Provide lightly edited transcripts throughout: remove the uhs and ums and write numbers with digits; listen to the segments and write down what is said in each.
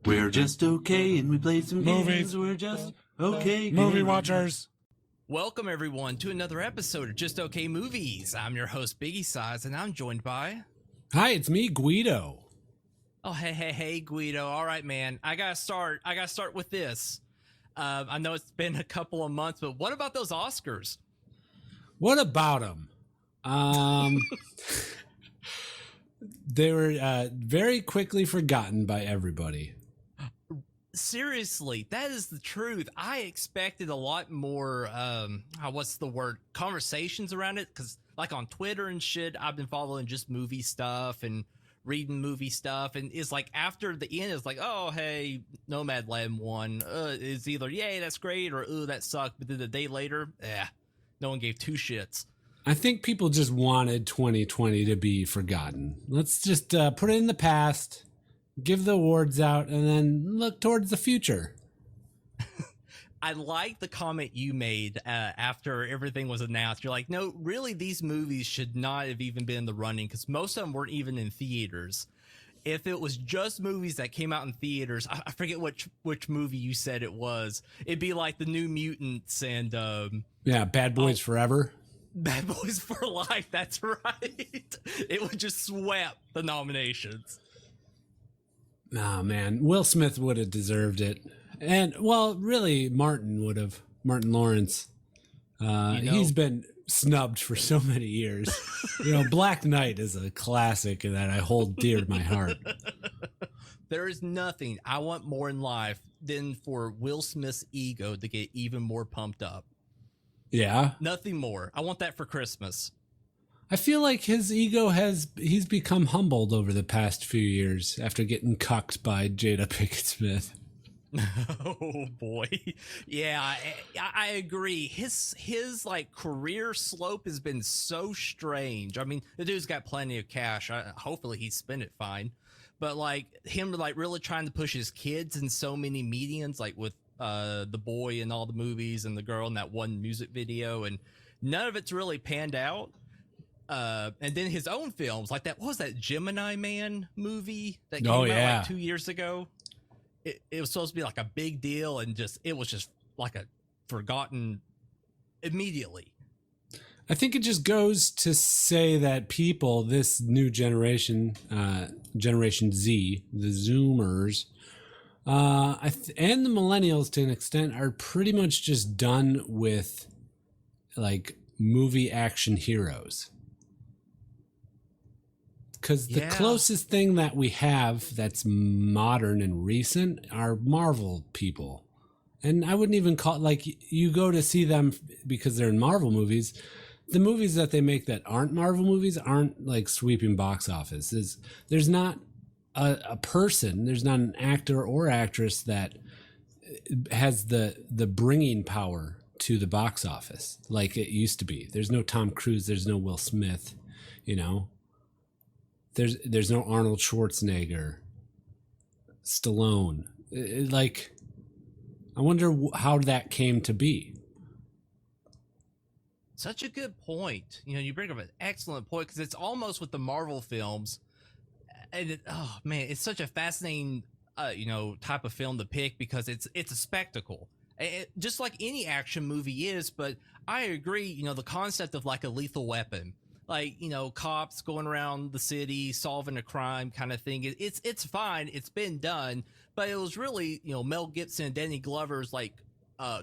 We're just okay, and we play some Movies. games. We're just okay. Movie games. watchers. Welcome, everyone, to another episode of Just Okay Movies. I'm your host, BIGGIESIZE, and I'm joined by... Hi, it's me, Gweedo. Oh, hey, Gweedo. All right, man. I gotta start with this. I know it's been a couple of months, but what about those Oscars? What about them? They were very quickly forgotten by everybody. Seriously, that is the truth. I expected a lot more, conversations around it, because like on Twitter and shit, I've been following just movie stuff and reading movie stuff, and it's like after the end, it's like, oh, hey, Nomadland won. It's either, yay, that's great, or, ooh, that sucked, but then a day later, no one gave two shits. I think people just wanted 2020 to be forgotten. Let's just put it in the past, give the awards out, and then look towards the future. I like the comment you made after everything was announced. You're like, no, really, these movies should not have even been in the running because most of them weren't even in theaters. If it was just movies that came out in theaters, I forget which movie you said it was. It'd be like the New Mutants and Bad Boys Forever. Bad Boys for Life. That's right. It would just swept the nominations. Oh, man. Will Smith would have deserved it. And, well, really, Martin Lawrence. He's been snubbed for so many years. Black Knight is a classic that I hold dear to my heart. There is nothing I want more in life than for Will Smith's ego to get even more pumped up. Yeah. Nothing more. I want that for Christmas. I feel like his ego he's become humbled over the past few years after getting cucked by Jada Pinkett Smith. Oh boy. Yeah, I agree. His like career slope has been so strange. I mean, the dude's got plenty of cash. Hopefully he spent it fine. But like him like really trying to push his kids in so many mediums, like with the boy in all the movies and the girl in that one music video, and none of it's really panned out. And then his own films, like what was that Gemini Man movie that came out like 2 years ago? It was supposed to be like a big deal, and it was just like a forgotten immediately. I think it just goes to say that people, this new generation, Generation Z, the Zoomers, and the millennials to an extent, are pretty much just done with like movie action heroes. Because the closest thing that we have that's modern and recent are Marvel people. And I wouldn't even call it, like, you go to see them because they're in Marvel movies. The movies that they make that aren't Marvel movies aren't like sweeping box office. There's not a person, there's not an actor or actress that has the bringing power to the box office like it used to be. There's no Tom Cruise, there's no Will Smith, There's no Arnold Schwarzenegger, Stallone. I wonder how that came to be. Such a good point. You bring up an excellent point, because it's almost with the Marvel films, and it's such a fascinating, type of film to pick, because it's a spectacle, just like any action movie is. But I agree, the concept of like a lethal weapon. Like, cops going around the city, solving a crime kind of thing. It's fine. It's been done. But it was really, Mel Gibson and Danny Glover's like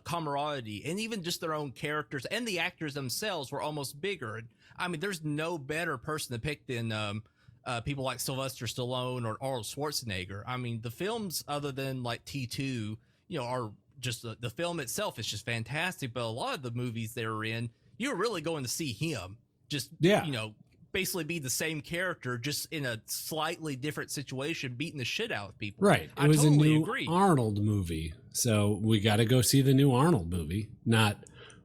camaraderie, and even just their own characters and the actors themselves were almost bigger. I mean, there's no better person to pick than people like Sylvester Stallone or Arnold Schwarzenegger. I mean, the films other than like T2, are just the film itself is just fantastic. But a lot of the movies they're in, you're really going to see him. Just, basically be the same character, just in a slightly different situation, beating the shit out of people. Right. It was totally a new Arnold movie. So we got to go see the new Arnold movie.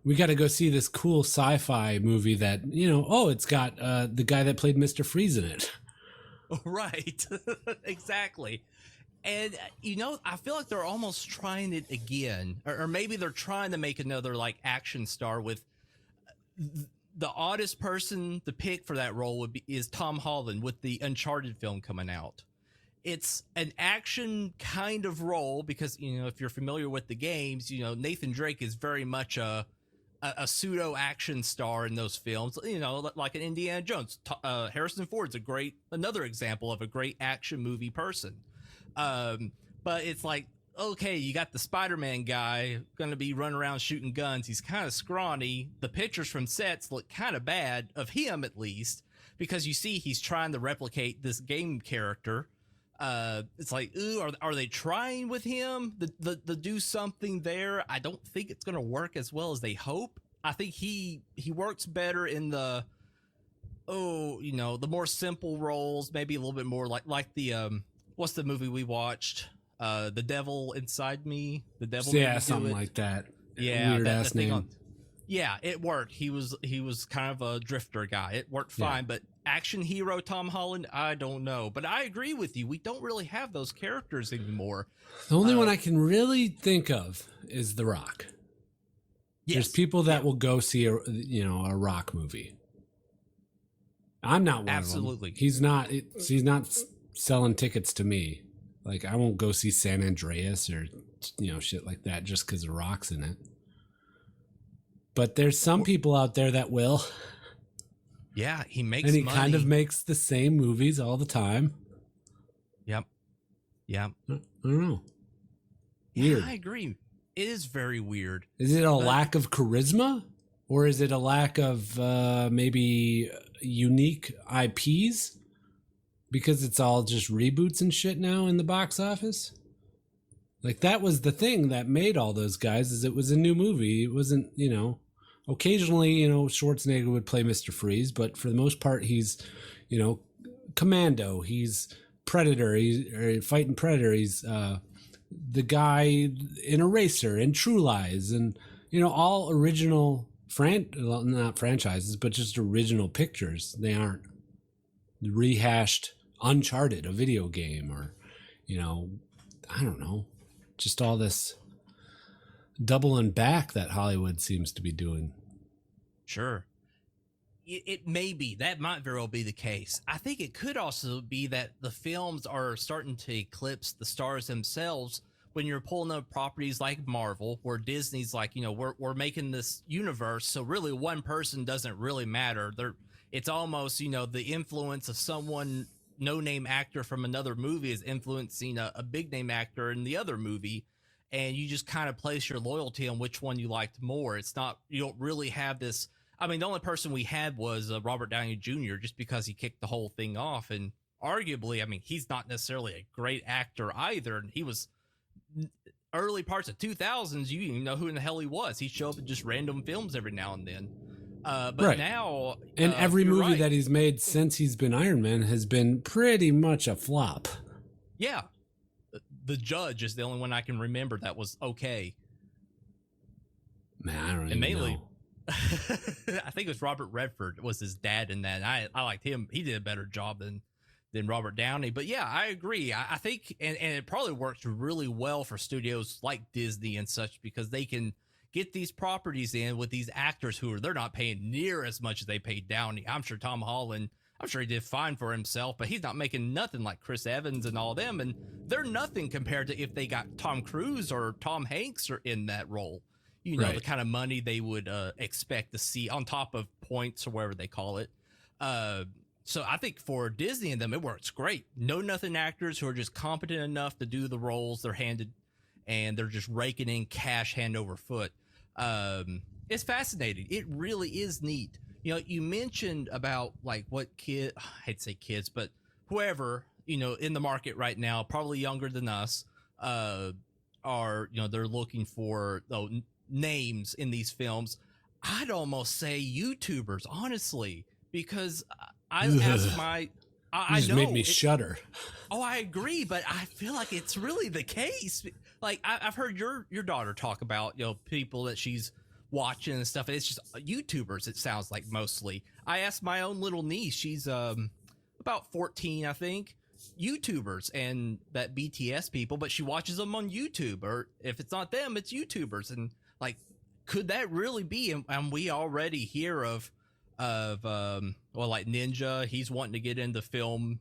We got to go see this cool sci-fi movie that, it's got the guy that played Mr. Freeze in it. Right. Exactly. And, I feel like they're almost trying it again. Or maybe they're trying to make another, like, action star with... The oddest person to pick for that role is Tom Holland with the Uncharted film coming out. it's an action kind of role because, you know, if you're familiar with the games, you know, Nathan Drake is very much a pseudo action star in those films, you know, like an Indiana Jones. Harrison Ford's another example of a great action movie person. But it's like, okay, you got the Spider-Man guy going to be running around shooting guns. He's kind of scrawny. The pictures from sets look kind of bad of him, at least, because you see he's trying to replicate this game character. It's like, ooh, are they trying with him to do something there? I don't think it's going to work as well as they hope. I think he works better in the, you know, the more simple roles, maybe a little bit more like the, what's the movie we watched? The Devil Inside Me. The Devil. Yeah, something like that. Yeah, weird ass name. Yeah, it worked. He was kind of a drifter guy. It worked fine, but action hero Tom Holland, I don't know. But I agree with you. We don't really have those characters anymore. The only one I can really think of is The Rock. Yes. There's people that will go see a Rock movie. I'm not one Absolutely. of them. He's not selling tickets to me. Like, I won't go see San Andreas or, you know, shit like that just because The Rock's in it. But there's some people out there that will. Yeah, he makes and he money. kind of makes the same movies all the time. Yep. I don't know. Weird. Yeah, I agree. It is very weird. Is it a lack of charisma? Or is it a lack of maybe unique IPs? Because it's all just reboots and shit now in the box office? Like, that was the thing that made all those guys, is it was a new movie. It wasn't, you know, occasionally, you know, Schwarzenegger would play Mr. Freeze, but for the most part, he's, you know, Commando, he's Predator, he's fighting Predator, he's the guy in Eraser and True Lies, and, you know, all original, not franchises, but just original pictures. They aren't rehashed Uncharted, a video game, or, you know, I don't know, just all this doubling back that Hollywood seems to be doing. Sure. It may be. That might very well be the case. I think it could also be that the films are starting to eclipse the stars themselves when you're pulling up properties like Marvel, where Disney's like, you know, we're making this universe, so really one person doesn't really matter. It's almost, you know, the influence of someone, no-name actor from another movie is influencing a big-name actor in the other movie, and you just kind of place your loyalty on which one you liked more. It's not, you don't really have this. I mean, the only person we had was Robert Downey Jr., just because he kicked the whole thing off, and arguably, I mean, he's not necessarily a great actor either, and he was early parts of 2000s, you didn't even know who in the hell he was. He'd show up in just random films every now and then. But right. now, and every movie that he's made since he's been Iron Man has been pretty much a flop. Yeah. The Judge is the only one I can remember that was okay. Man, I don't even know. I think it was Robert Redford was his dad in that. I liked him. He did a better job than Robert Downey. But yeah, I agree. I think, and it probably works really well for studios like Disney and such, because they can get these properties in with these actors who they're not paying near as much as they paid Downey. I'm sure Tom Holland, I'm sure he did fine for himself, but he's not making nothing like Chris Evans and all them, and they're nothing compared to if they got Tom Cruise or Tom Hanks or in that role. You know, right. The kind of money they would expect to see on top of points or whatever they call it. So I think for Disney and them, it works great. Know-nothing actors who are just competent enough to do the roles they're handed, and they're just raking in cash hand over foot. It's fascinating. It really is neat. You know, you mentioned about like what I hate to say kids, but whoever, you know, in the market right now, probably younger than us, are, you know, they're looking for names in these films. I'd almost say YouTubers, honestly, because I asked my, I just know made me shudder. Oh, I agree, but I feel like it's really the case. Like I've heard your daughter talk about, you know, people that she's watching and stuff. And it's just YouTubers. It sounds like mostly. I asked my own little niece. She's about 14, I think. YouTubers and that BTS people, but she watches them on YouTube, or if it's not them, it's YouTubers. And like, could that really be? And we already hear of like Ninja. He's wanting to get into film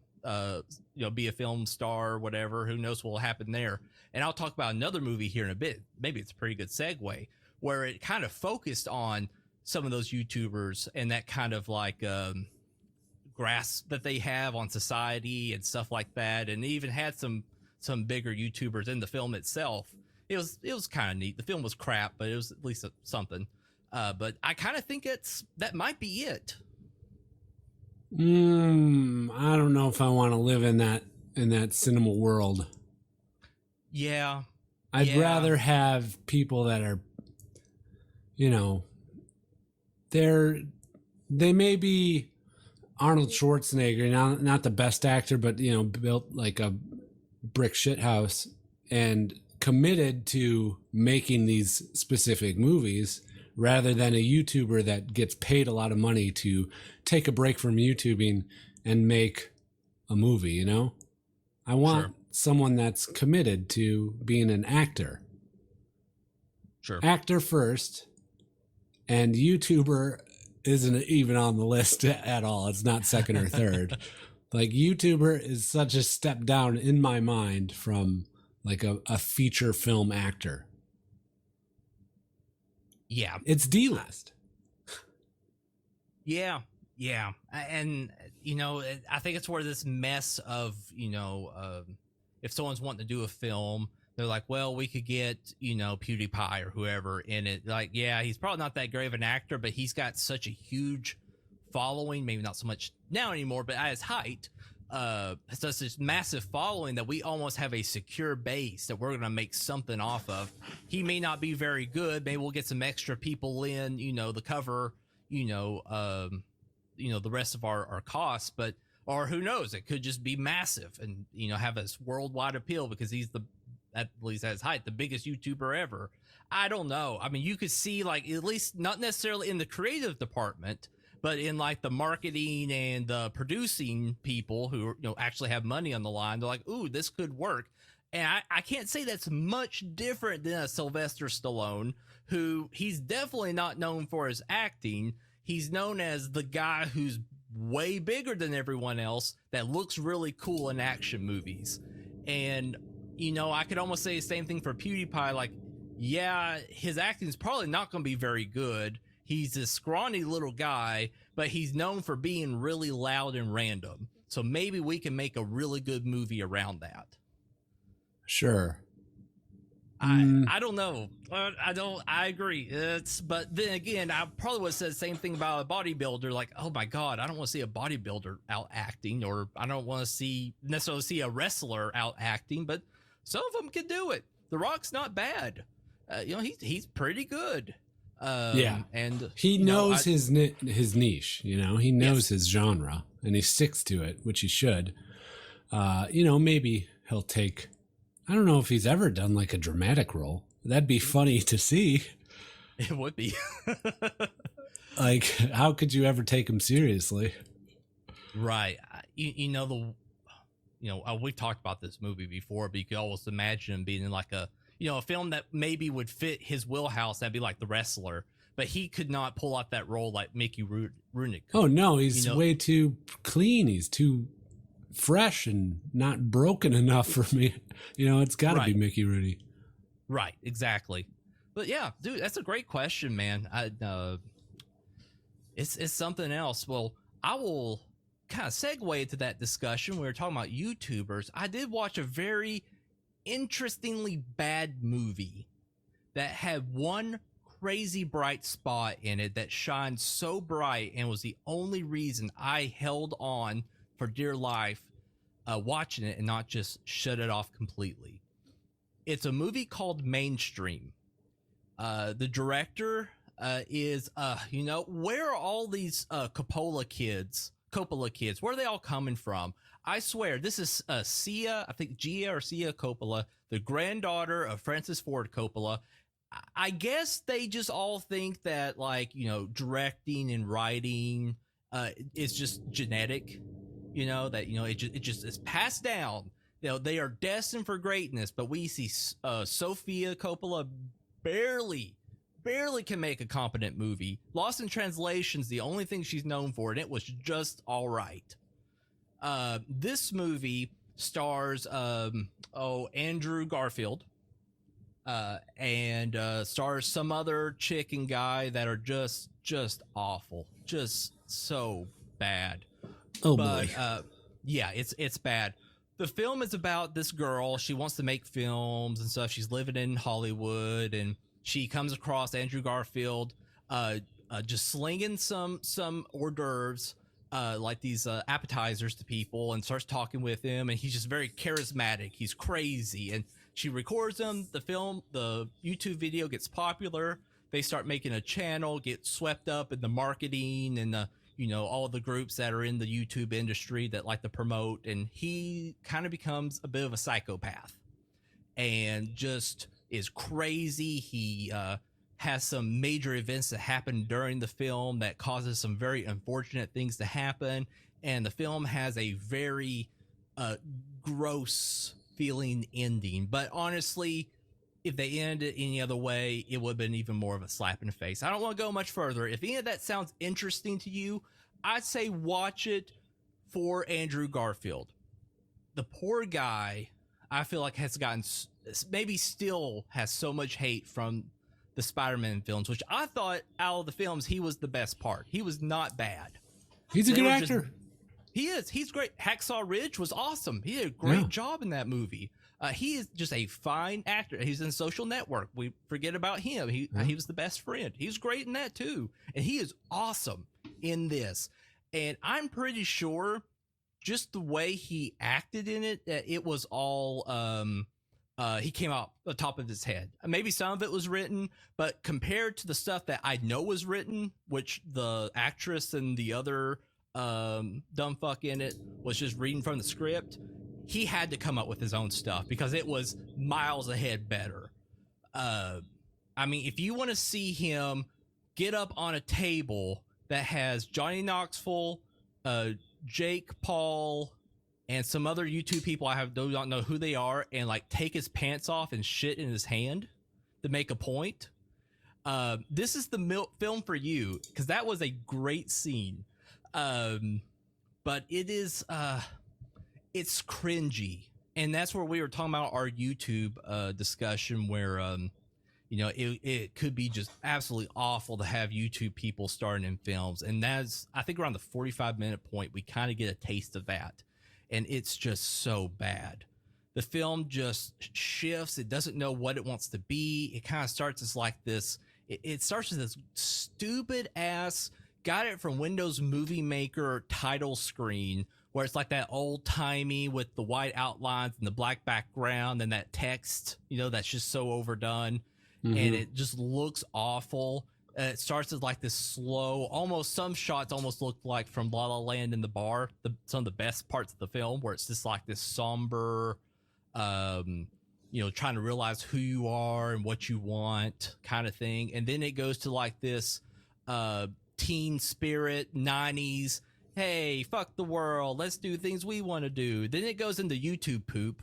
be a film star or whatever. Who knows what will happen there? And I'll talk about another movie here in a bit. Maybe it's a pretty good segue where it kind of focused on some of those YouTubers and that kind of like grasp that they have on society and stuff like that. And they even had some bigger YouTubers in the film itself. It was kind of neat. The film was crap, but it was at least something. But I kind of think that might be it. I don't know if I want to live in that cinema world. Yeah. I'd rather have people that are, they may be Arnold Schwarzenegger, not the best actor, but built like a brick shit house and committed to making these specific movies rather than a YouTuber that gets paid a lot of money to take a break from YouTubing and make a movie, I want someone that's committed to being an actor. Sure. Actor first, and YouTuber isn't even on the list at all. It's not second or third. Like YouTuber is such a step down in my mind from like a feature film actor. Yeah. It's D-list. Yeah. Yeah. And, I think it's where this mess of, if someone's wanting to do a film, they're like, well, we could get, PewDiePie or whoever in it. Like, yeah, he's probably not that great of an actor, but he's got such a huge following, maybe not so much now anymore, but at his height, such this massive following that we almost have a secure base that we're going to make something off of. He may not be very good. Maybe we'll get some extra people in, the cover, the rest of our costs, or who knows, it could just be massive and, have this worldwide appeal because he's at least at his height, the biggest YouTuber ever. I don't know. I mean, you could see like, at least not necessarily in the creative department, but in like the marketing and the producing people who actually have money on the line, they're like, ooh, this could work. And I can't say that's much different than a Sylvester Stallone, who he's definitely not known for his acting. He's known as the guy who's way bigger than everyone else that looks really cool in action movies. And, I could almost say the same thing for PewDiePie. Like, yeah, his acting is probably not going to be very good. He's this scrawny little guy, but he's known for being really loud and random. So maybe we can make a really good movie around that. Sure. I don't know. I agree. But then again, I probably would have said the same thing about a bodybuilder. Like, oh my God, I don't want to see a bodybuilder out acting, or I don't want to necessarily see a wrestler out acting, but some of them can do it. The Rock's not bad. He's pretty good. And he knows his niche, he knows his genre and he sticks to it, which he should. Maybe he'll take, I don't know if he's ever done like a dramatic role. That'd be funny to see. It would be. Like, how could you ever take him seriously? Right. We've talked about this movie before, but you could almost imagine him being in like a film that maybe would fit his wheelhouse. That'd be like The Wrestler, but he could not pull out that role like Mickey Rourke could. Oh no, he's way too clean. He's too fresh and not broken enough for me. It's got to be Mickey Rooney. Right, exactly. But yeah, dude, that's a great question, man. It's something else. Well, I will kind of segue into that discussion. We were talking about YouTubers. I did watch a very interestingly bad movie that had one crazy bright spot in it that shined so bright and was the only reason I held on for dear life watching it and not just shut it off completely. It's a movie called Mainstream. The director is where are all these Coppola kids, where are they all coming from? I swear, this is Gia Coppola, the granddaughter of Francis Ford Coppola. I guess they just all think that, like, directing and writing is just genetic, it just is passed down. They are destined for greatness, but we see Sofia Coppola barely can make a competent movie. Lost in Translation's the only thing she's known for, and it was just all right. This movie stars Andrew Garfield, and stars some other chick and guy that are just awful, just so bad. Oh But boy. yeah, it's bad. The film is about this girl. She wants to make films and stuff. She's living in Hollywood, and she comes across Andrew Garfield, just slinging some hors d'oeuvres, like these appetizers to people, and starts talking with him. And he's just very charismatic. He's crazy, and she records him. The YouTube video gets popular. They start making a channel, get swept up in the marketing and the all the groups that are in the YouTube industry that like to promote, and he kind of becomes a bit of a psychopath and just is crazy. He has some major events that happen during the film that causes some very unfortunate things to happen, and the film has a very gross feeling ending. But honestly, if they ended it any other way, it would have been even more of a slap in the face. I don't want to go much further. If any of that sounds interesting to you, I'd say watch it for Andrew Garfield. The poor guy, I feel like, has gotten, maybe still has so much hate from the Spider-Man films, which I thought out of the films, he was the best part. He was not bad. He's a good actor. He is. He's great. Hacksaw Ridge was awesome. He did a great job in that movie. He is just a fine actor. He's in Social Network. We forget about him. He was the best friend. He's great in that too. And he is awesome in this. And I'm pretty sure just the way he acted in it, that it was all, he came out the top of his head. Maybe some of it was written, but compared to the stuff that I know was written, which the actress and the other dumb fuck in it was just reading from the script, he had to come up with his own stuff because it was miles ahead better. I mean, if you want to see him get up on a table that has Johnny Knoxville, Jake Paul, and some other YouTube people don't know who they are, and like take his pants off and shit in his hand to make a point, this is the film for you, because that was a great scene. But it is it's cringy, and that's where we were talking about our YouTube discussion, where it could be just absolutely awful to have YouTube people starring in films, and that's, I think, around the 45-minute point we kind of get a taste of that, and it's just so bad. The film just shifts. It doesn't know what it wants to be. It kind of starts as like this. It starts with this stupid ass, got it from Windows Movie Maker title screen, where it's like that old timey with the white outlines and the black background and that text, that's just so overdone. Mm-hmm. And it just looks awful. It starts as like this slow, almost, some shots almost look like from La La Land in the bar, some of the best parts of the film, where it's just like this somber, trying to realize who you are and what you want kind of thing. And then it goes to like this teen spirit 90s, hey, fuck the world, let's do things we want to do. Then it goes into YouTube poop,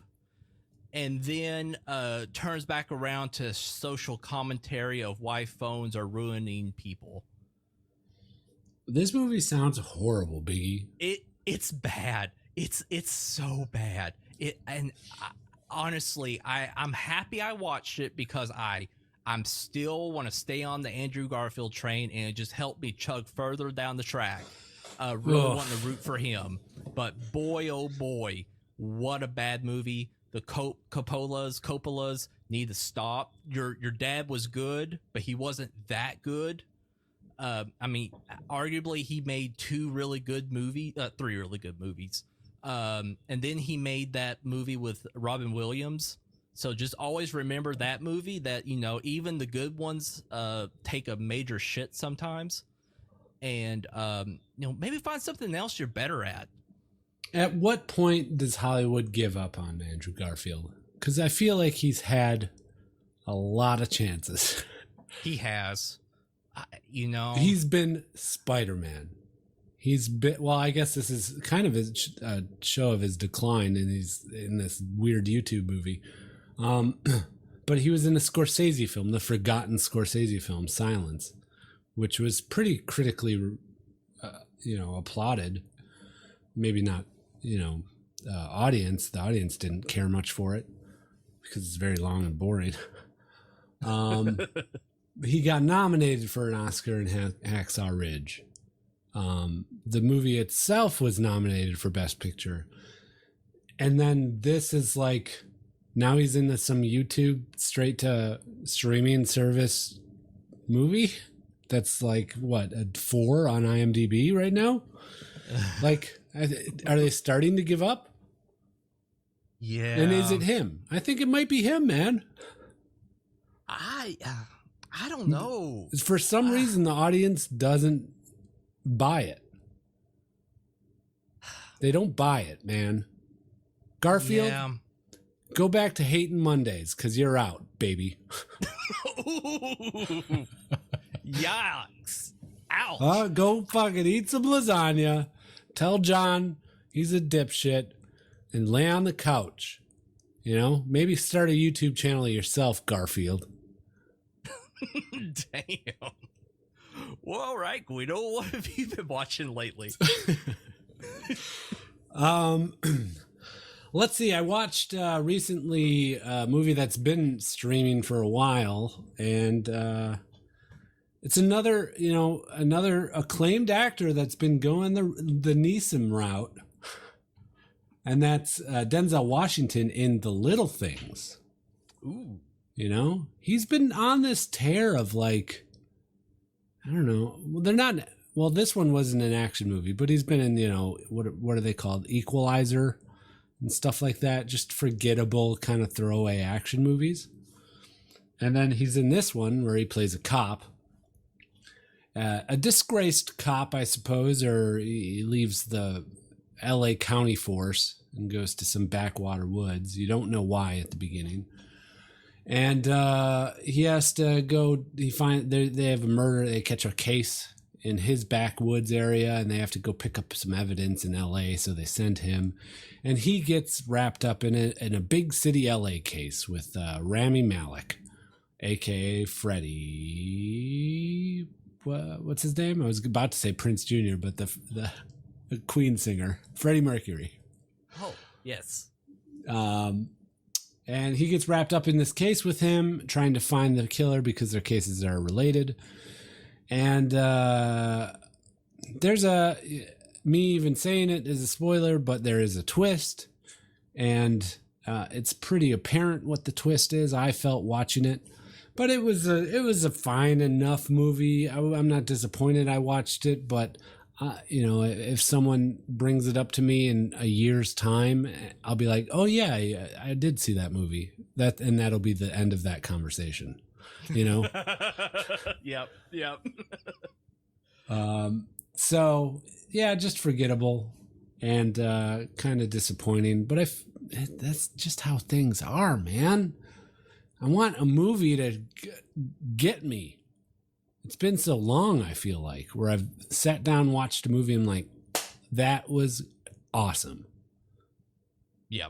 and then turns back around to social commentary of why phones are ruining people. This movie sounds horrible, Biggie. It's bad. It's so bad. Honestly, I'm happy I watched it, because I'm still want to stay on the Andrew Garfield train, and it just helped me chug further down the track. Really wanting to root for him. But boy, oh boy, what a bad movie. The Coppolas need to stop. Your dad was good, but he wasn't that good. I mean, arguably he made three really good movies. And then he made that movie with Robin Williams. So just always remember that movie, that, even the good ones take a major shit sometimes. And, maybe find something else you're better at. At what point does Hollywood give up on Andrew Garfield? Because I feel like he's had a lot of chances. He has. He's been Spider-Man. He's been, well, I guess this is kind of a show of his decline, and he's in this weird YouTube movie. But he was in a Scorsese film, the forgotten Scorsese film, Silence, which was pretty critically, applauded. Maybe not audience. The audience didn't care much for it because it's very long and boring. He got nominated for an Oscar in Hacksaw Ridge. The movie itself was nominated for Best Picture. And then this is like, now he's in some YouTube straight to streaming service movie that's like, what, a 4 on IMDb right now? Like, are they starting to give up? Yeah. And is it him? I think it might be him, man. I don't know. For some reason, the audience doesn't buy it. They don't buy it, man. Garfield, go back to hating Mondays because you're out, baby. Yucks. Ouch. Go fucking eat some lasagna. Tell John he's a dipshit and lay on the couch. Maybe start a YouTube channel yourself, Garfield. Damn. Well, all right, Guido. What have you been watching lately? Let's see. I watched recently a movie that's been streaming for a while, and it's another acclaimed actor that's been going the Neeson route, and that's Denzel Washington in The Little Things. Ooh. He's been on this tear of like, I don't know. Well, this one wasn't an action movie, but he's been in, what are they called? Equalizer and stuff like that. Just forgettable kind of throwaway action movies. And then he's in this one where he plays a cop, a disgraced cop, I suppose, or he leaves the LA County force and goes to some backwater woods. You don't know why at the beginning. And he has to go. They have a murder. They catch a case in his backwoods area, and they have to go pick up some evidence in L.A. So they send him, and he gets wrapped up in a big city L.A. case with Rami Malek, aka Freddie. What's his name? I was about to say Prince Jr., but the Queen singer, Freddie Mercury. Oh yes. And he gets wrapped up in this case with him, trying to find the killer because their cases are related. And there's me even saying it is a spoiler, but there is a twist. And it's pretty apparent what the twist is. I felt watching it. But it was a fine enough movie. I'm not disappointed I watched it, but if someone brings it up to me in a year's time, I'll be like, oh yeah, I did see that movie. And that'll be the end of that conversation, Yep. So yeah, just forgettable and kind of disappointing, but that's just how things are, man. I want a movie to get me. It's been so long, I feel like, where I've sat down, watched a movie, and I'm like, that was awesome. Yeah.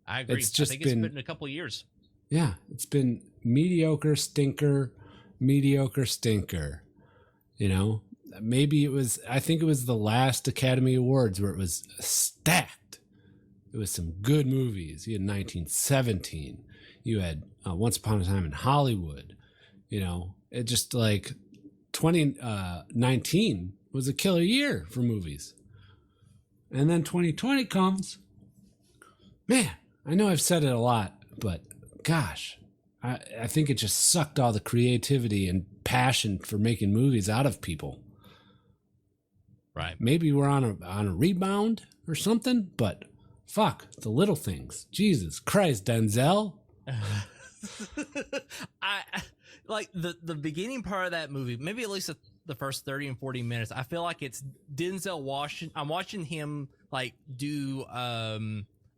I agree. I think it's been a couple of years. Yeah. It's been mediocre, stinker. Maybe I think it was the last Academy Awards where it was stacked. It was some good movies. You had 1917. You had Once Upon a Time in Hollywood. It just like 2019 was a killer year for movies. And then 2020 comes. Man, I know I've said it a lot, but gosh, I think it just sucked all the creativity and passion for making movies out of people. Right. Maybe we're on a rebound or something, but fuck, The Little Things. Jesus Christ, Denzel. I like the beginning part of that movie, maybe at least the first 30 and 40 minutes. I feel like it's Denzel Washington. I'm watching him like do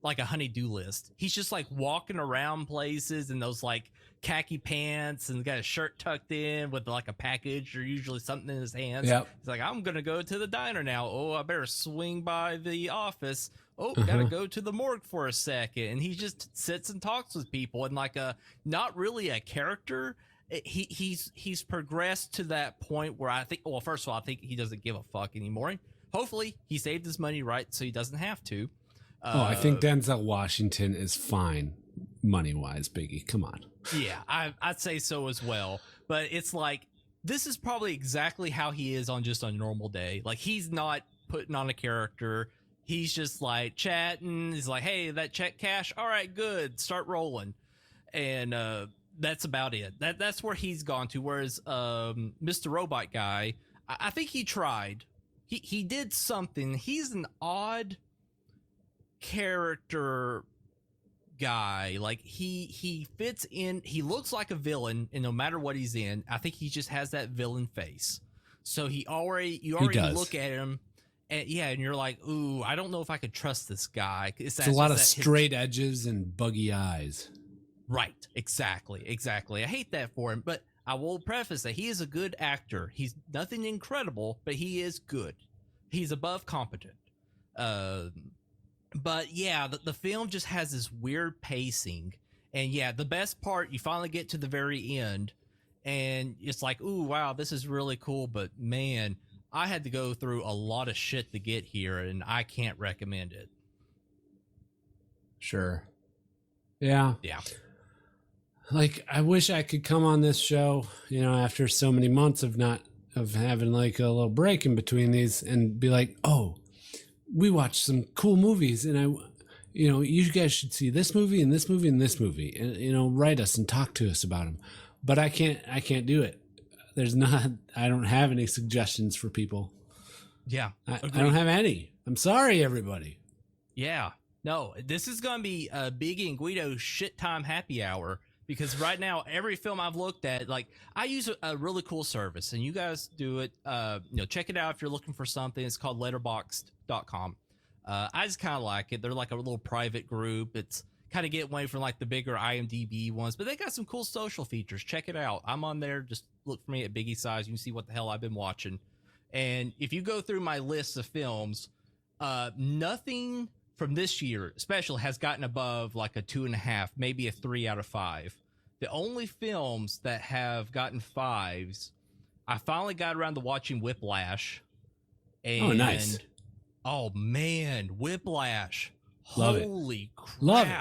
like a honey-do list. He's just like walking around places in those like khaki pants and got a shirt tucked in with like a package or usually something in his hands. Yep. He's like, I'm gonna go to the diner now. Oh, I better swing by the office. Oh, gotta go to the morgue for a second. And he just sits and talks with people and like not really a character. He's progressed to that point where I think, well, first of all, I think he doesn't give a fuck anymore. hopefully he saved his money right so he doesn't have to. I think Denzel Washington is fine money-wise, Biggie. Come on. Yeah, I'd say so as well. But it's like, this is probably exactly how he is on just a normal day. Like, he's not putting on a character. He's just like chatting. He's like, hey, that check cash. All right, good. Start rolling. And that's about it. That's where he's gone to. Whereas Mr. Robot Guy, I think he tried. He did something. He's an odd character guy. Like, he fits in. He looks like a villain, and no matter what he's in, I think he just has that villain face. So you already look at him, and and you're like, ooh, I don't know if I could trust this guy. It's a lot of straight edges and buggy eyes. Right. Exactly. I hate that for him, but I will preface that he is a good actor. He's nothing incredible, but he is good. He's above competent. But yeah, the film just has this weird pacing. And yeah, the best part, you finally get to the very end, and it's like, ooh, wow, this is really cool. But man, I had to go through a lot of shit to get here, and I can't recommend it. Sure. Yeah. Yeah. Like, I wish I could come on this show, after so many months of having like a little break in between these, and be like, oh, we watched some cool movies, and you guys should see this movie and this movie and this movie, and write us and talk to us about them. But I can't do it. I don't have any suggestions for people. Yeah. I don't have any. I'm sorry, everybody. Yeah. No, this is going to be a Biggie and Gweedo shit time happy hour. Because right now, every film I've looked at, like, I use a really cool service, and you guys do it. Check it out if you're looking for something. It's called letterboxd.com. I just kind of like it. They're like a little private group. It's kind of getting away from like the bigger IMDb ones, but they got some cool social features. Check it out. I'm on there. Just look for me at BiggieSize. You can see what the hell I've been watching. And if you go through my list of films, nothing from this year especially has gotten above like a 2.5, maybe a 3 out of 5. The only films that have gotten 5s, I finally got around to watching Whiplash. And, oh, nice. Oh man, Whiplash. Love Holy it. crap. Love it.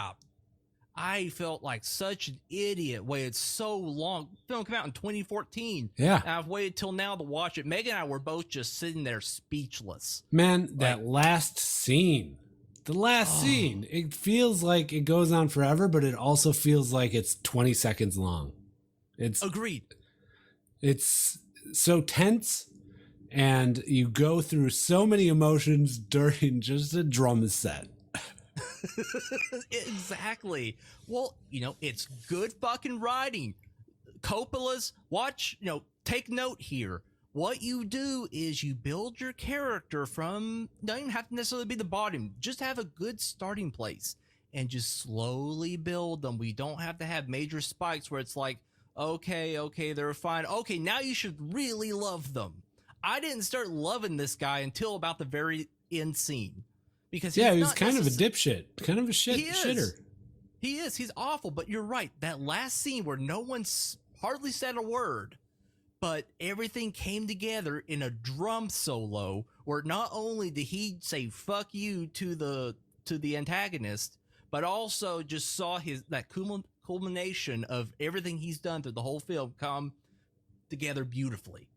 I felt like such an idiot. Waited so long. The film came out in 2014. Yeah. And I've waited till now to watch it. Megan and I were both just sitting there speechless. Man, that last scene. The last scene, it feels like it goes on forever, but it also feels like it's 20 seconds long. It's agreed. It's so tense, and you go through so many emotions during just a drum set. Exactly. Well, it's good fucking writing. Coppola's, take note here. What you do is you build your character from, don't even have to necessarily be the bottom, just have a good starting place and just slowly build them. We don't have to have major spikes where it's like, okay, they're fine. Okay, now you should really love them. I didn't start loving this guy until about the very end scene. Because he was kind of a dipshit, kind of a shitter. He is. He's awful, but you're right. That last scene where no one's hardly said a word, but everything came together in a drum solo where not only did he say fuck you to the antagonist, but also just saw that culmination of everything he's done through the whole film come together beautifully.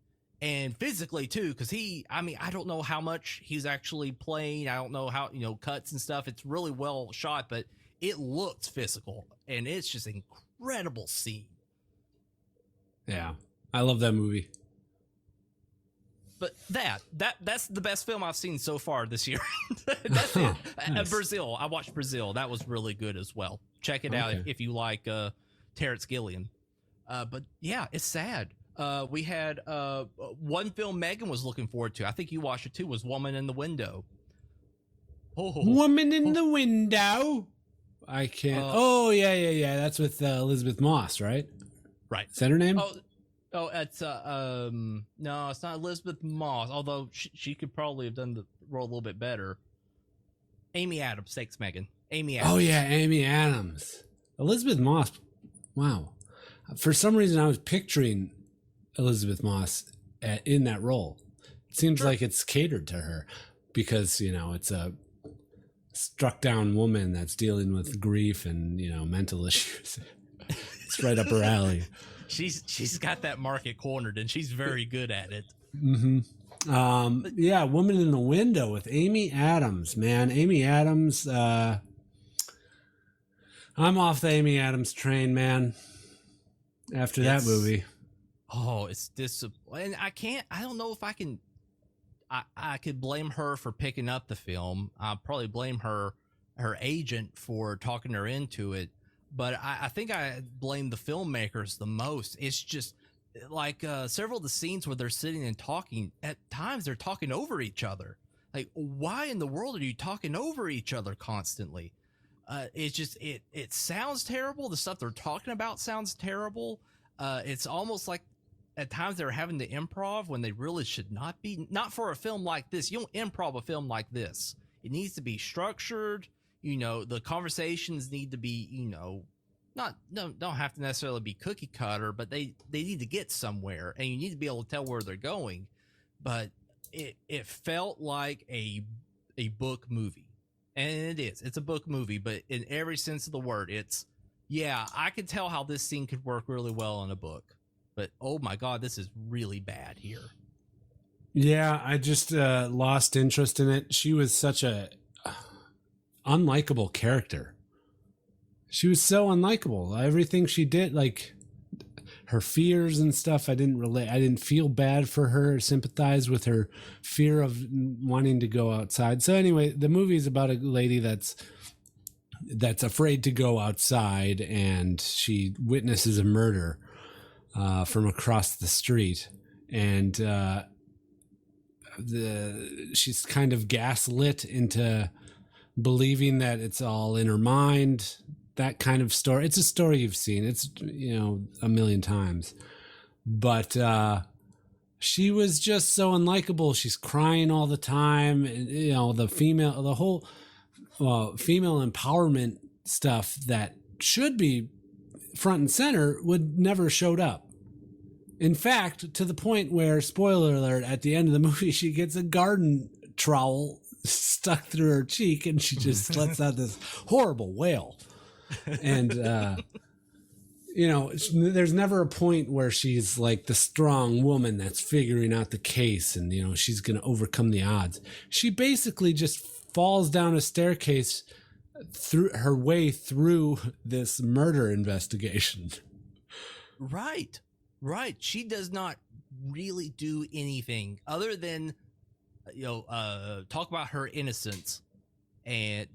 And physically too, because I don't know how much he's actually playing. I don't know how, cuts and stuff. It's really well shot, but it looks physical, and it's just an incredible scene. Yeah. I love that movie. But that's the best film I've seen so far this year. That's it. Nice. Brazil. I watched Brazil. That was really good as well. Check it out if you like Terrence Gilliam. But yeah, it's sad. We had one film Megan was looking forward to. I think you watched it too. Was Woman in the Window. Woman in the Window. I can't. Yeah. That's with Elizabeth Moss, right? Right. Is that her name? Oh, it's no, it's not Elizabeth Moss. Although she could probably have done the role a little bit better. Amy Adams. Thanks, Megan. Amy Adams. Oh yeah, Amy Adams. Elizabeth Moss. Wow. For some reason, I was picturing Elizabeth Moss in that role. seems like it's catered to her because, you know, it's a struck down woman that's dealing with grief and, you know, mental issues. It's right up her alley. She's got that market cornered, and she's very good at it. Mm-hmm. Yeah, Woman in the Window with Amy Adams, man. Amy Adams, I'm off the Amy Adams train, man. After that movie. Oh, it's disappointing. I don't know if I can, I could blame her for picking up the film. I'll probably blame her agent for talking her into it. But I think I blame the filmmakers the most. It's just like several of the scenes where they're sitting and talking, at times they're talking over each other. Like, why in the world are you talking over each other constantly? It's just, it sounds terrible. The stuff they're talking about sounds terrible. It's almost like at times they're having to improv when they really should not be. Not for a film like this. You don't improv a film like this. It needs to be structured. You know, the conversations need to be, you know, don't have to necessarily be cookie cutter, but they need to get somewhere, and you need to be able to tell where they're going. But it felt like a book movie, and it's a book movie, but in every sense of the word, I could tell how this scene could work really well in a book, but oh my God, this is really bad here. Yeah, I just lost interest in it. She was such a unlikable character. She was so unlikable. Everything she did, like her fears and stuff, I didn't feel bad for her, sympathize with her fear of wanting to go outside. So anyway, the movie is about a lady that's afraid to go outside, and she witnesses a murder from across the street, and she's kind of gaslit into believing that it's all in her mind. That kind of story. It's a story you've seen. It's, you know, a million times. But she was just so unlikable. She's crying all the time. And, you know, the whole female empowerment stuff that should be front and center would never showed up. In fact, to the point where, spoiler alert, at the end of the movie, she gets a garden trowel stuck through her cheek, and she just lets out this horrible wail. And you know, there's never a point where she's like the strong woman that's figuring out the case, and, you know, she's going to overcome the odds. She basically just falls down a staircase through her way through this murder investigation. Right. She does not really do anything other than, you know, talk about her innocence, and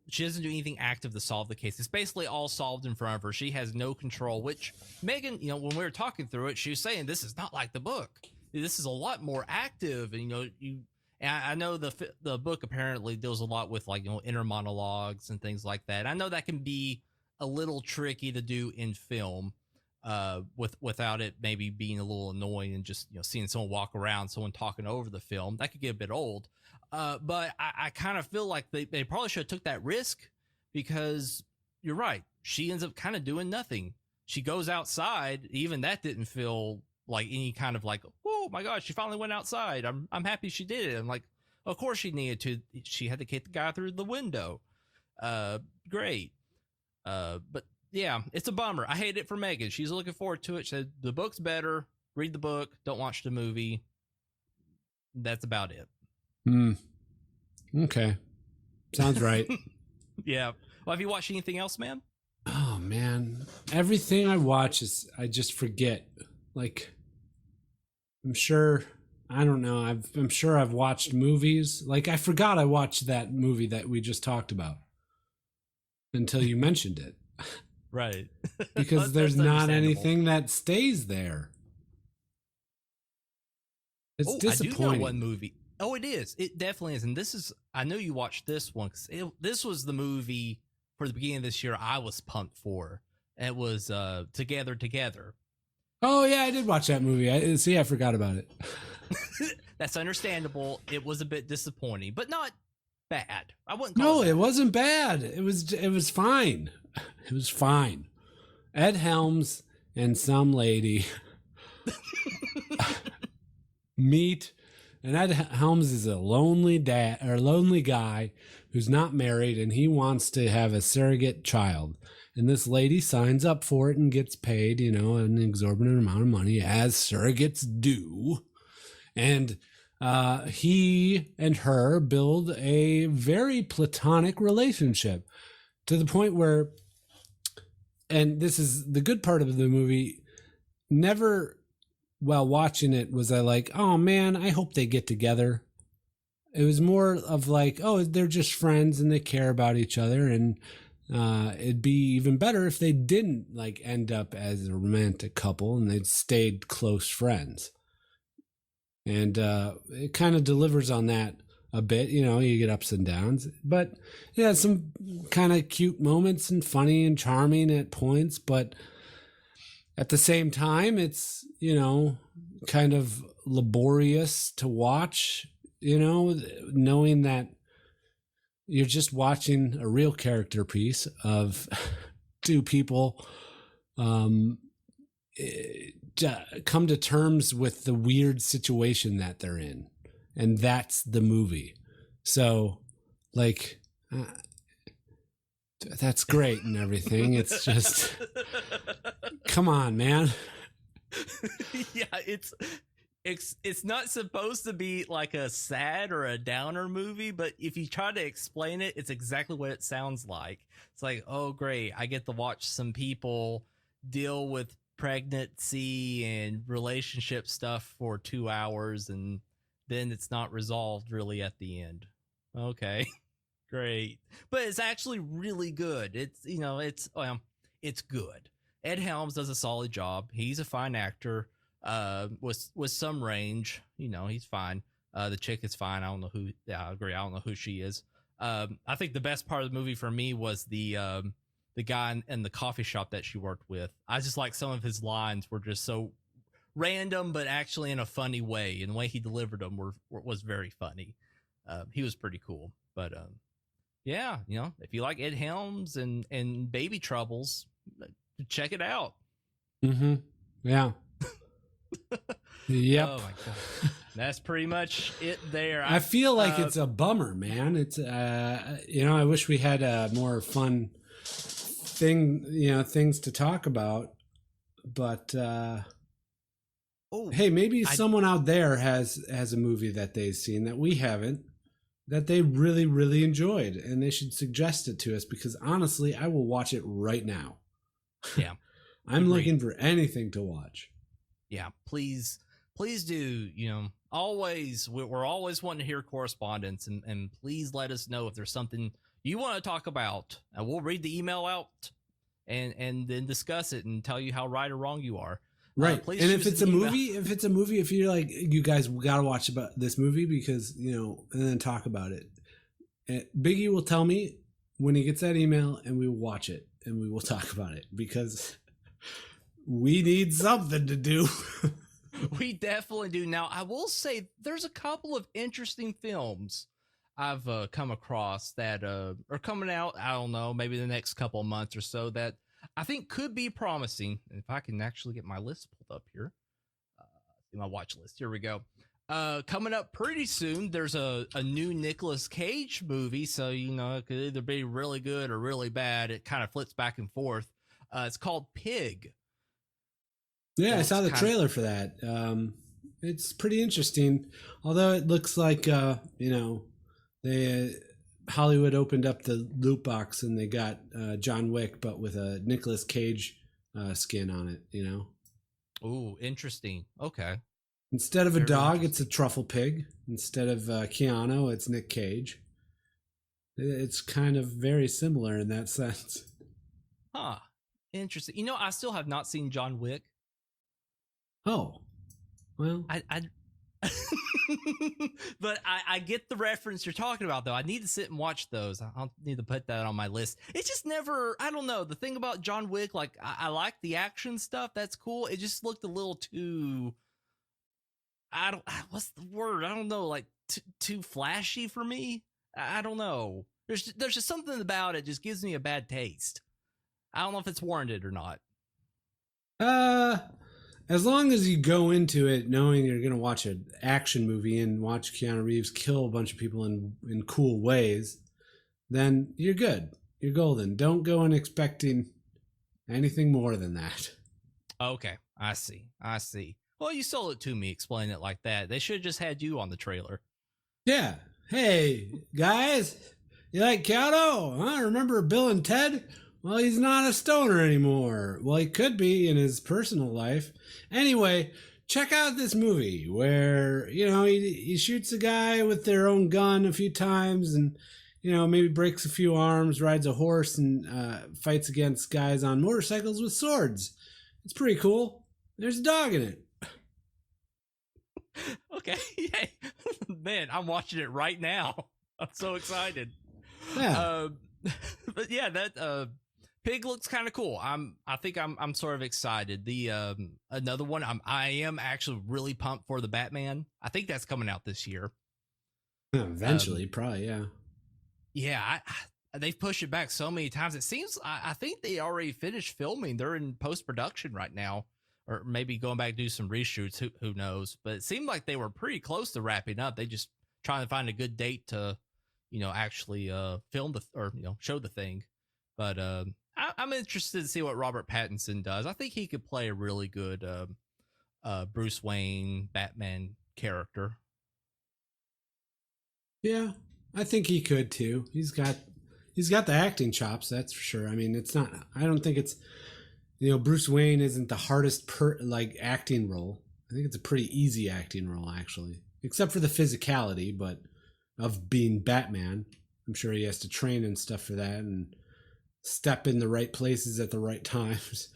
she doesn't do anything active to solve the case. It's basically all solved in front of her. She has no control, which Megan, you know, when we were talking through it, she was saying, this is not like the book. This is a lot more active. And, you know, and I know the book apparently deals a lot with, like, you know, inner monologues and things like that. I know that can be a little tricky to do in film, without it maybe being a little annoying, and just, you know, seeing someone walk around, someone talking over the film. That could get a bit old. But I kind of feel like they probably should have took that risk, because you're right. She ends up kind of doing nothing. She goes outside. Even that didn't feel like any kind of like, oh my gosh, she finally went outside. I'm happy she did it. I'm like, of course she needed to. She had to kick the guy through the window. Great. But yeah, it's a bummer. I hate it for Megan. She's looking forward to it. She said the book's better. Read the book. Don't watch the movie. That's about it. Okay. Sounds right. Yeah. Well, have you watched anything else, man? Oh man, everything I watch I just forget. Like, I'm sure I've watched movies. Like, I forgot I watched that movie that we just talked about until you mentioned it. Right. Because there's not anything that stays there. It's disappointing. I do know one movie. Oh, it is. It definitely is. And I know you watched this one, because this was the movie for the beginning of this year I was pumped for. It was Together. Oh, yeah, I did watch that movie. I forgot about it. That's understandable. It was a bit disappointing, but not bad. I wouldn't call it wasn't bad. It was fine. It was fine. Ed Helms and some lady meet And Ed Helms is a lonely guy who's not married, and he wants to have a surrogate child. And this lady signs up for it and gets paid, an exorbitant amount of money, as surrogates do. And he and her build a very platonic relationship to the point where, and this is the good part of the movie, never while watching it was I like, oh man, I hope they get together. It was more of like, oh, they're just friends and they care about each other, and it'd be even better if they didn't like end up as a romantic couple and they'd stayed close friends. And it kind of delivers on that a bit. You get ups and downs, but yeah, some kind of cute moments and funny and charming at points, but at the same time, it's, kind of laborious to watch, knowing that you're just watching a real character piece of two people come to terms with the weird situation that they're in. And that's the movie. So, like, that's great and everything. It's just, come on, man. Yeah, it's not supposed to be like a sad or a downer movie, but if you try to explain it, it's exactly what it sounds like. It's like, oh great, I get to watch some people deal with pregnancy and relationship stuff for 2 hours, and then it's not resolved really at the end. Okay. Great. But it's actually really good. It's good. Ed Helms does a solid job. He's a fine actor, with some range. He's fine. The chick is fine. I don't know who. Yeah, I agree. I don't know who she is. I think the best part of the movie for me was the guy in the coffee shop that she worked with. I just like some of his lines were just so random, but actually in a funny way. And the way he delivered them was very funny. He was pretty cool. But yeah, if you like Ed Helms and Baby Troubles, check it out. Mm-hmm. Yeah. Yep. Oh my god, that's pretty much it. There. I feel like it's a bummer, man. It's I wish we had a more fun things to talk about. But hey, maybe someone out there has a movie that they've seen that we haven't, that they really, really enjoyed, and they should suggest it to us, because honestly, I will watch it right now. Yeah. I'm looking for anything to watch. Yeah, please do. Always, we're always wanting to hear correspondence, and please let us know if there's something you want to talk about. And we'll read the email out and then discuss it and tell you how right or wrong you are. Right. And if it's a movie, if you're like, you guys got to watch about this movie because, and then talk about it. Biggie will tell me when he gets that email, and we will watch it and we will talk about it, because we need something to do. We definitely do. Now, I will say there's a couple of interesting films I've come across that are coming out, I don't know, maybe the next couple of months or so, that I think could be promising. And if I can actually get my list pulled up here, my watch list, here we go. Coming up pretty soon, there's a new Nicolas Cage movie, so it could either be really good or really bad. It kind of flips back and forth. It's called Pig. Yeah, I saw the trailer for that. It's pretty interesting, although it looks like Hollywood opened up the loot box and they got John Wick, but with a Nicolas Cage skin on it. Ooh, interesting. Okay. Instead of a dog, it's a truffle pig. Instead of Keanu, it's Nick Cage. It's kind of very similar in that sense. Huh. Interesting. I still have not seen John Wick. Oh, well, but I get the reference you're talking about, though. I need to sit and watch those. I'll need to put that on my list. It's just never, I don't know. The thing about John Wick, like, I like the action stuff. That's cool. It just looked a little too, what's the word? I don't know, like too flashy for me. I don't know. There's just something about it just gives me a bad taste. I don't know if it's warranted or not. as long as you go into it knowing you're going to watch an action movie and watch Keanu Reeves kill a bunch of people in cool ways, then you're good. You're golden. Don't go in expecting anything more than that. Okay, I see. I see. Well, you sold it to me, explain it like that. They should have just had you on the trailer. Yeah. Hey, guys, you like Keanu? Huh? Remember Bill and Ted? Well, he's not a stoner anymore. Well, he could be in his personal life. Anyway, check out this movie where, he shoots a guy with their own gun a few times and, maybe breaks a few arms, rides a horse, and fights against guys on motorcycles with swords. It's pretty cool. There's a dog in it. Okay. Hey, man, I'm watching it right now. I'm so excited. Yeah. But yeah, that Pig looks kind of cool. I think I'm sort of excited. The another one I am actually really pumped for, the Batman. I think that's coming out this year. Eventually, probably, yeah. Yeah, they've pushed it back so many times. It seems I think they already finished filming. They're in post production right now, or maybe going back to do some reshoots. Who knows? But it seemed like they were pretty close to wrapping up. They just trying to find a good date to, actually film show the thing. But I'm interested to see what Robert Pattinson does. I think he could play a really good Bruce Wayne Batman character. Yeah, I think he could too. He's got the acting chops, that's for sure. I mean, it's not. I don't think it's. Bruce Wayne isn't the hardest acting role. I think it's a pretty easy acting role actually, except for the physicality, but of being Batman. I'm sure he has to train and stuff for that and step in the right places at the right times.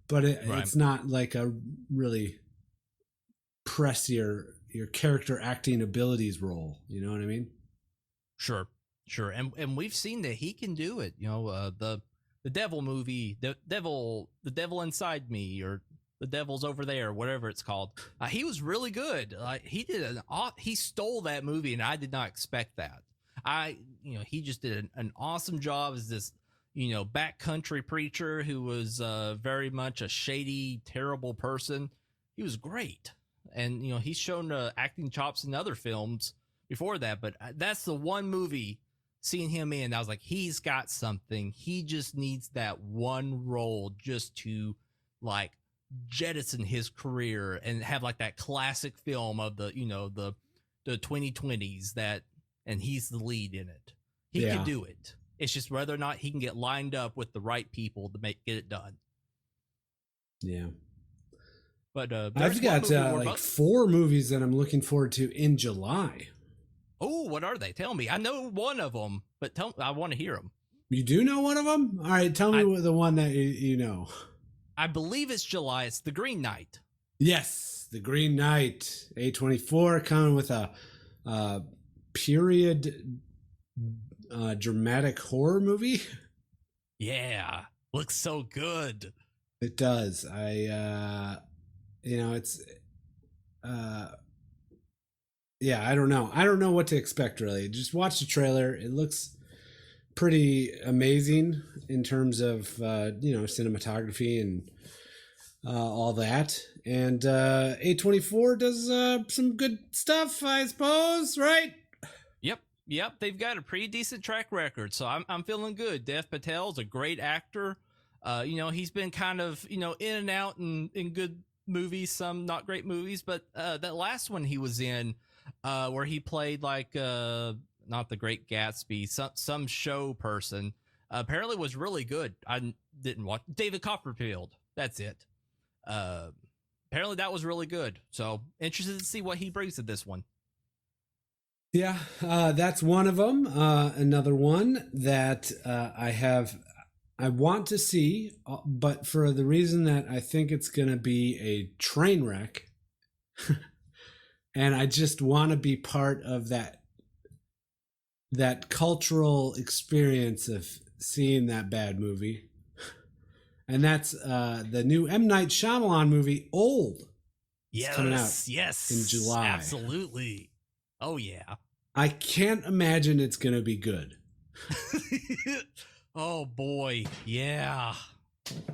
But it's not like a really press your character acting abilities role. You know what I mean? Sure. And we've seen that he can do it. The Devil movie, the Devil Inside Me, or The Devil's Over There, whatever it's called. He was really good. He stole that movie, and I did not expect that. He just did an awesome job as this, backcountry preacher who was very much a shady, terrible person. He was great. And, he's shown acting chops in other films before that, but that's the one movie seeing him in, I was like, he's got something. He just needs that one role just to jettison his career and have that classic film of the 2020s and he's the lead in it. He can do it. It's just whether or not he can get lined up with the right people to get it done. Yeah. But I've got 4 movies that I'm looking forward to in July. Oh, what are they? Tell me. I know one of them, but I want to hear them. You do know one of them? All right, tell me the one that you know. I believe it's July. It's The Green Knight. Yes, The Green Knight. A24 coming with a period dramatic horror movie. Yeah, looks so good. It does. Yeah, I don't know. I don't know what to expect, really. Just watch the trailer. It looks pretty amazing in terms of, cinematography and all that. And A24 does some good stuff, I suppose, right? Yep. They've got a pretty decent track record, so I'm feeling good. Dev Patel's a great actor. He's been kind of, in and out in good movies, some not great movies, but that last one he was in, where he played not the Great Gatsby, some show person, apparently was really good. I didn't watch David Copperfield. That's it. Apparently that was really good. So interested to see what he brings to this one. Yeah, that's one of them. Another one that I want to see, but for the reason that I think it's going to be a train wreck. And I just want to be part of that cultural experience of seeing that bad movie. And that's the new M. Night Shyamalan movie, Old. Yes, coming out in July. Absolutely. Oh, yeah. I can't imagine it's going to be good. Oh, boy. Yeah.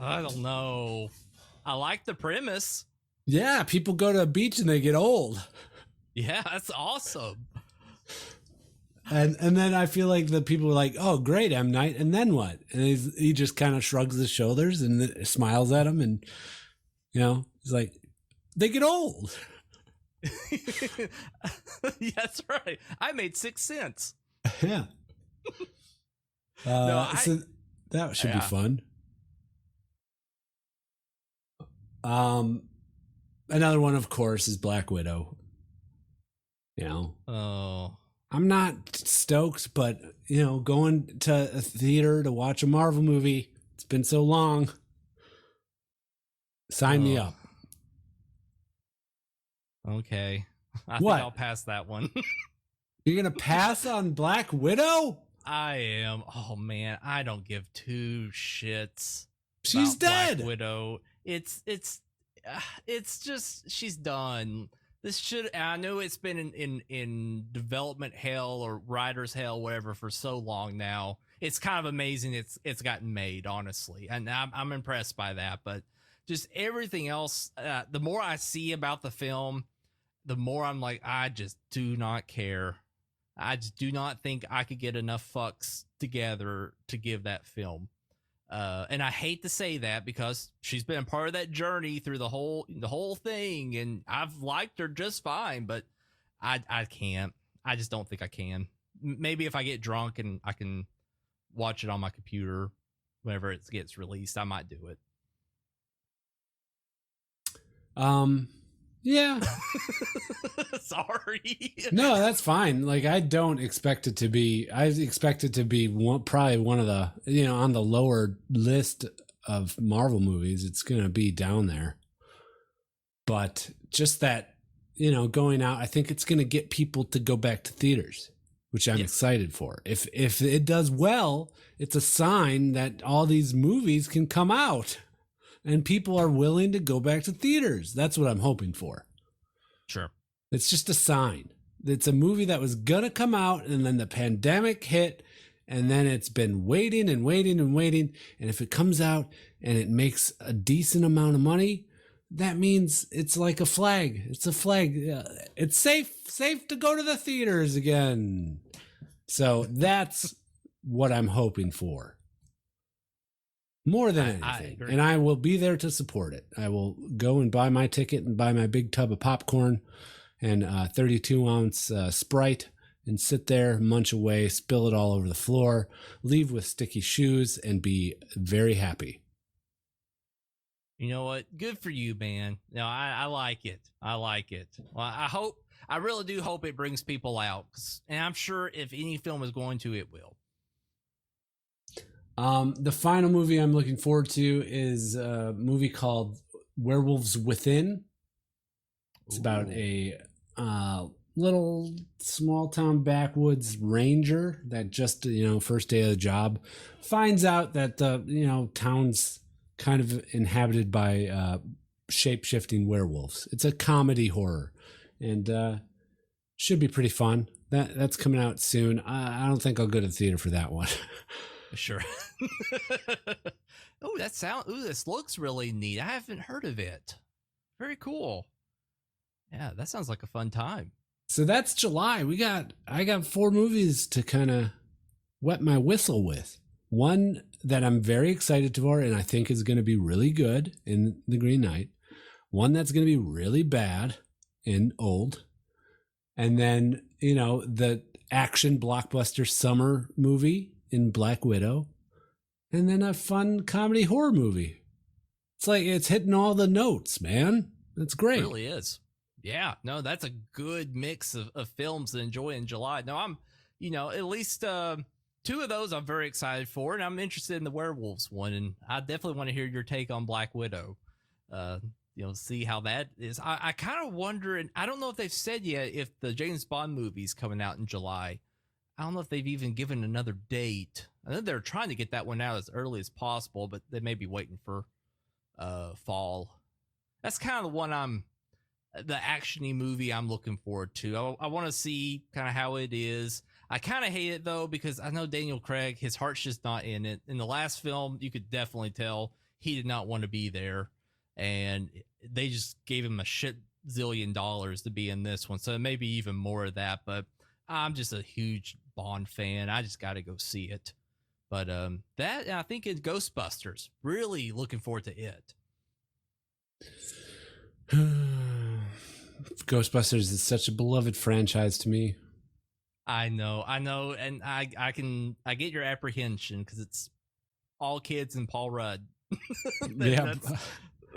I don't know. I like the premise. Yeah, people go to a beach and they get old. Yeah, that's awesome. And then I feel like the people are like, "Oh, great, M. Night," and then what? And he just kind of shrugs his shoulders and smiles at him, and he's like, "They get old." That's right. I made 6 cents. Yeah. So that should be fun. Another one, of course, is Black Widow. Oh. I'm not stoked, but going to a theater to watch a Marvel movie, it's been so long. Sign me up. Okay. I What? think I'll pass that one. You're going to pass on Black Widow? I am. Oh man, I don't give 2 shits. She's about dead. Black Widow. It's just she's done. This should. I know it's been in development hell or writers hell, whatever, for so long now. It's kind of amazing. It's gotten made, honestly, and I'm impressed by that. But just everything else, the more I see about the film, the more I'm like, I just do not care. I just do not think I could get enough fucks together to give that film. And I hate to say that because she's been a part of that journey through the whole thing, and I've liked her just fine, but I can't. I just don't think I can. Maybe if I get drunk and I can watch it on my computer whenever it gets released, I might do it. Yeah. Sorry. No, that's fine. Like, I don't expect it to be. I expect it to be probably one of the on the lower list of Marvel movies. It's gonna be down there. But just that, going out, I think it's gonna get people to go back to theaters, which I'm excited for. If it does well, it's a sign that all these movies can come out. And people are willing to go back to theaters. That's what I'm hoping for. Sure. It's just a sign. It's a movie that was going to come out, and then the pandemic hit, and then it's been waiting and waiting and waiting. And if it comes out and it makes a decent amount of money, that means it's like a flag. It's a flag. It's safe to go to the theaters again. So that's what I'm hoping for. More than anything. And I will be there to support it. I will go and buy my ticket and buy my big tub of popcorn and 32-ounce Sprite and sit there, munch away, spill it all over the floor, leave with sticky shoes, and be very happy. You know what? Good for you, man. No, I like it. I like it. Well, I really do hope it brings people out. And I'm sure if any film is going to, it will. The final movie I'm looking forward to is a movie called Werewolves Within. It's about a little small town backwoods ranger that just, first day of the job finds out that the, town's kind of inhabited by shape-shifting werewolves. It's a comedy horror and should be pretty fun. That's coming out soon. I don't think I'll go to the theater for that one. Sure. This looks really neat. I haven't heard of it. Very cool. Yeah, that sounds like a fun time. So that's July. I got 4 movies to kind of wet my whistle with. One that I'm very excited for and I think is going to be really good in The Green Knight. One that's going to be really bad in Old. And then, the action blockbuster summer movie in Black Widow, and then a fun comedy horror movie. It's like it's hitting all the notes, man. That's great. It really is. Yeah, no, that's a good mix of films to enjoy in July. No, I'm, at least 2 of those I'm very excited for, and I'm interested in the werewolves one, and I definitely want to hear your take on Black Widow. See how that is. I kind of wonder, and I don't know if they've said yet if the James Bond movie's coming out in July. I don't know if they've even given another date. I know they're trying to get that one out as early as possible, but they may be waiting for fall. That's kind of the one the action-y movie I'm looking forward to. I want to see kind of how it is. I kind of hate it though, because I know Daniel Craig, his heart's just not in it. In the last film, you could definitely tell he did not want to be there. and they just gave him a shit zillion dollars to be in this one. So maybe even more of that. But I'm just a huge Bond fan. I just got to go see it. But that, I think, in Ghostbusters. Really looking forward to it. Ghostbusters is such a beloved franchise to me. I know, and I get your apprehension because it's all kids and Paul Rudd. Yeah,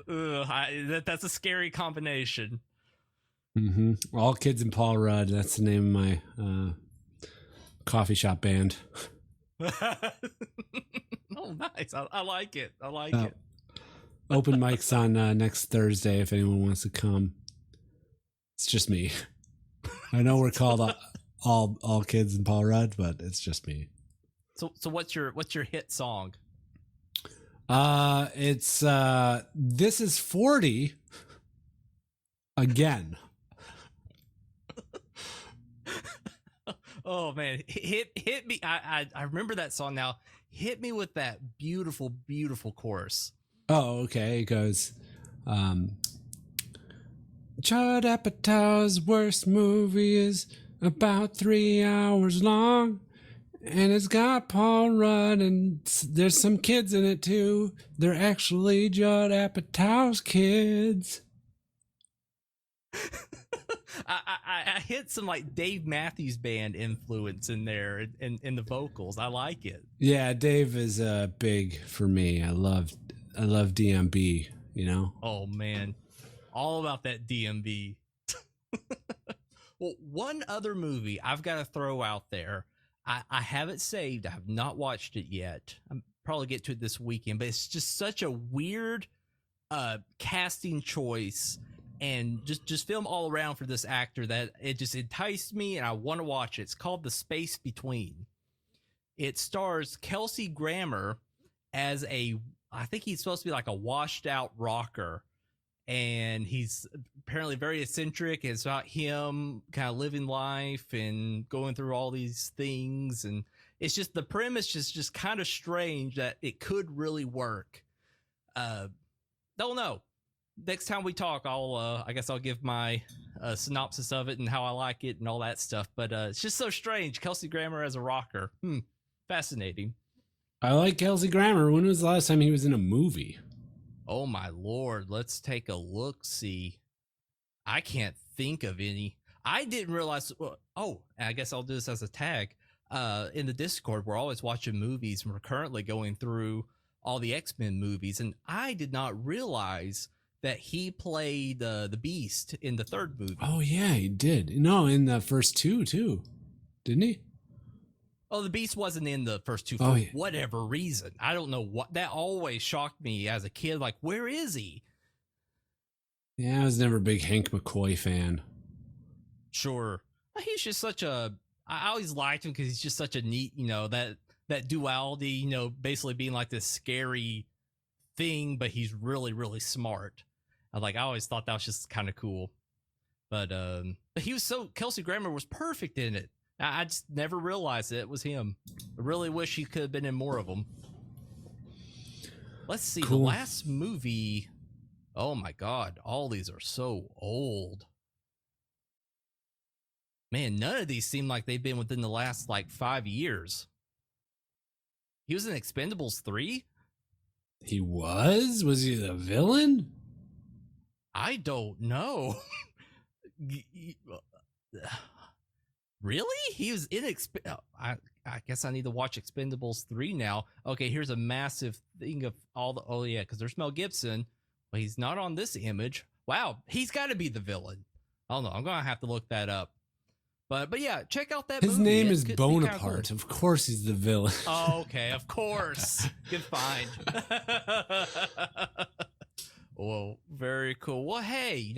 That's a scary combination. Mm-hmm. All Kids and Paul Rudd. That's the name of my coffee shop band. Oh, nice! I like it. I like it. Open mics on next Thursday if anyone wants to come. It's just me. I know we're called all Kids and Paul Rudd, but it's just me. So what's your hit song? It's This Is 40 again. Oh man, hit me! I remember that song now. Hit me with that beautiful, beautiful chorus. Oh, okay. It goes, Judd Apatow's worst movie is about 3 hours long, and it's got Paul Rudd, and there's some kids in it too. They're actually Judd Apatow's kids. I hit some like Dave Matthews Band influence in there in the vocals. I like it. Yeah, Dave is big for me. I love DMB, you know? Oh man, all about that DMB. Well, one other movie I've got to throw out there. I have it saved. I have not watched it yet. I'm probably get to it this weekend, but it's just such a weird casting choice and just film all around for this actor that it just enticed me and I want to watch it. It's called The Space Between. It stars Kelsey Grammer as I think he's supposed to be like a washed out rocker, and he's apparently very eccentric. It's about him kind of living life and going through all these things. And it's just, the premise just kind of strange that it could really work. Don't know. Next time we talk, I guess I'll give my synopsis of it and how I like it and all that stuff. But it's just so strange. Kelsey Grammer as a rocker. Fascinating. I like Kelsey Grammer. When was the last time he was in a movie? Oh my Lord. Let's take a look. See, I can't think of any. I didn't realize. Oh, I guess I'll do this as a tag. In the Discord, we're always watching movies, and we're currently going through all the X-Men movies. And I did not realize that he played the Beast in the third movie. Oh yeah, he did. No, in the first two too, didn't he? Oh, the Beast wasn't in the first two Oh, for yeah. whatever reason. I don't know what. That always shocked me as a kid. Like, where is he? Yeah, I was never a big Hank McCoy fan. Sure, he's just such a. I always liked him because he's just such a neat, that duality, basically being like this scary thing, but he's really, really smart. I always thought that was just kind of cool. But he was Kelsey Grammer was perfect in it. I just never realized it was him. I really wish he could have been in more of them. Let's see. Cool. The last movie. Oh my God. All these are so old. Man, none of these seem like they've been within the last 5 years. He was in Expendables 3? He was? Was he the villain? I don't know. Really? He was in I guess I need to watch Expendables 3 now. Okay, here's a massive thing of all the. Oh yeah, because there's Mel Gibson, but he's not on this image. Wow, he's got to be the villain. I don't know. I'm gonna have to look that up. But yeah, check out that. His movie. name It is could be kinda Bonaparte. cool. Of course, he's the villain. Oh, okay, of course. Good find. Well, very cool. Well, hey,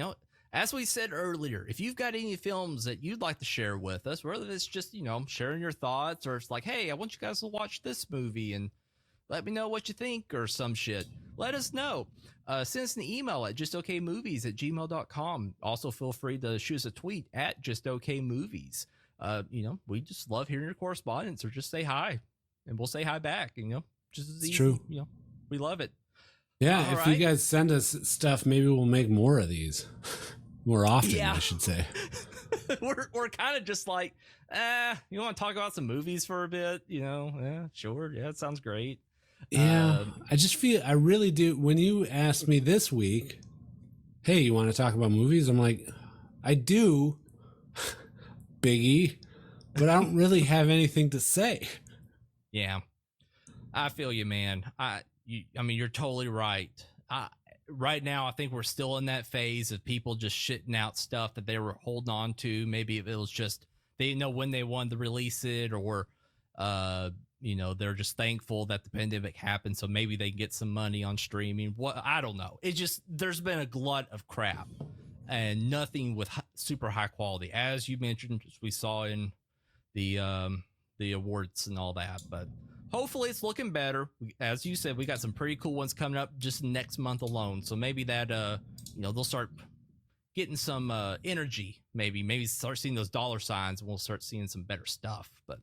as we said earlier, if you've got any films that you'd like to share with us, whether it's just, sharing your thoughts, or it's like, hey, I want you guys to watch this movie and let me know what you think or some shit, let us know. Send us an email at justokmovies@gmail.com. Also, feel free to shoot us a tweet at justokmovies. We just love hearing your correspondence, or just say hi and we'll say hi back. Just as It's easy. true. We love it. Yeah, All if you right. guys send us stuff, maybe we'll make more of these. More often, Yeah. I should say. we're kind of just like, you want to talk about some movies for a bit? You know, yeah, sure. Yeah, it sounds great. Yeah, I really do. When you asked me this week, hey, you want to talk about movies? I'm like, I do, Biggie, but I don't really have anything to say. Yeah, I feel you, man. I mean, you're totally right. Right now, I think we're still in that phase of people just shitting out stuff that they were holding on to. Maybe it was just they didn't know when they wanted to release it, or they're just thankful that the pandemic happened, so maybe they can get some money on streaming. What, I don't know. It just, there's been a glut of crap and nothing with super high quality, as you mentioned, as we saw in the awards and all that. But hopefully it's looking better. As you said, we got some pretty cool ones coming up just next month alone. So maybe that they'll start getting some energy. Maybe start seeing those dollar signs, and we'll start seeing some better stuff. But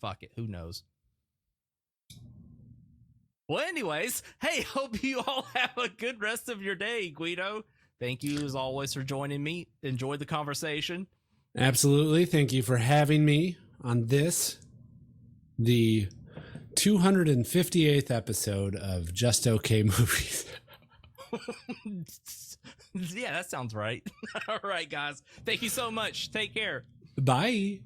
fuck it, who knows? Well, anyways, hey, hope you all have a good rest of your day, Guido. Thank you as always for joining me. Enjoyed the conversation. Absolutely. Thank you for having me on this, the 258th episode of Just Okay Movies. Yeah, that sounds right. All right, guys. Thank you so much. Take care. Bye.